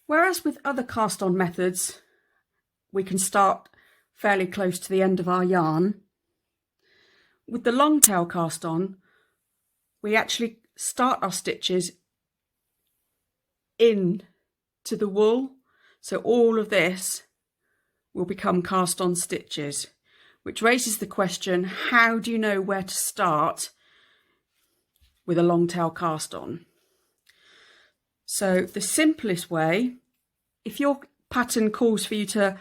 Whereas with other cast on methods, we can start fairly close to the end of our yarn. With the long tail cast on, we actually start our stitches in to the wool. So all of this will become cast on stitches, which raises the question, how do you know where to start with a long tail cast on? So the simplest way, if your pattern calls for you to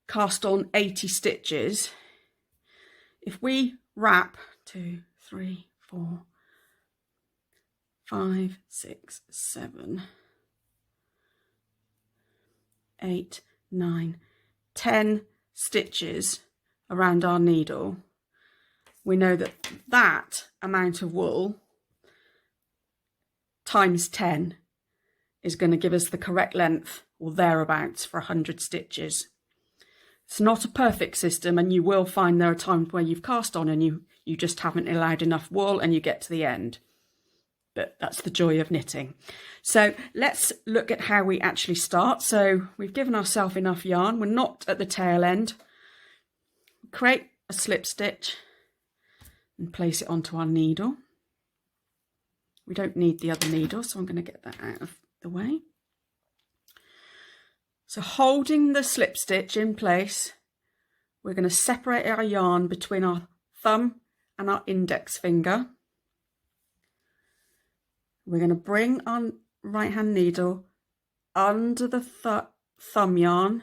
cast on 80 stitches, if we wrap 2, 3, 4, 5, 6, 7, 8, 9, 10 stitches around our needle, we know that that amount of wool times 10 is going to give us the correct length or thereabouts for 100 stitches. It's not a perfect system, and you will find there are times where you've cast on and you just haven't allowed enough wool and you get to the end. But that's the joy of knitting. So let's look at how we actually start. So we've given ourselves enough yarn. We're not at the tail end. Create a slip stitch and place it onto our needle. We don't need the other needle, so I'm going to get that out of the way. So holding the slip stitch in place, we're going to separate our yarn between our thumb and our index finger. We're going to bring our right hand needle under the thumb yarn,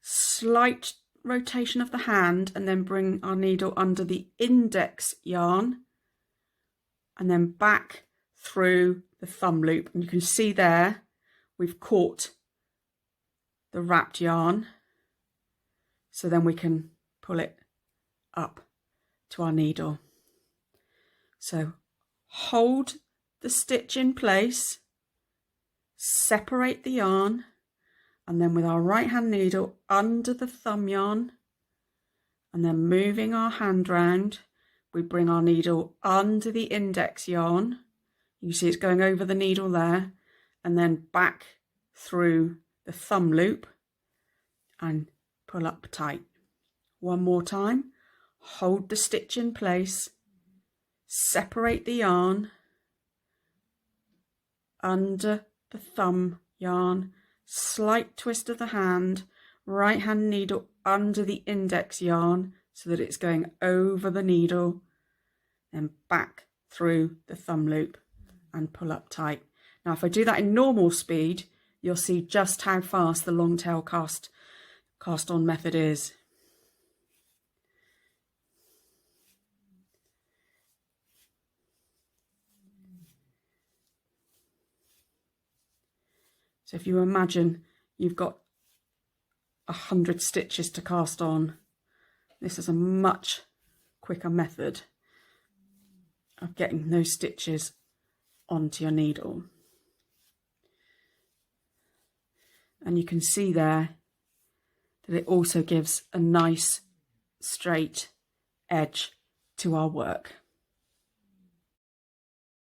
slight rotation of the hand, and then bring our needle under the index yarn and then back through the thumb loop. And you can see there we've caught the wrapped yarn, so then we can pull it up to our needle. So hold the stitch in place, separate the yarn, and then with our right hand needle under the thumb yarn, and then moving our hand round, we bring our needle under the index yarn. You see it's going over the needle there, and then back through the thumb loop and pull up tight. One more time, hold the stitch in place, separate the yarn under the thumb yarn, slight twist of the hand, right hand needle under the index yarn so that it's going over the needle, then back through the thumb loop and pull up tight. Now if I do that in normal speed, you'll see just how fast the long tail cast on method is. So if you imagine you've got 100 stitches to cast on, this is a much quicker method of getting those stitches onto your needle. And you can see there that it also gives a nice straight edge to our work.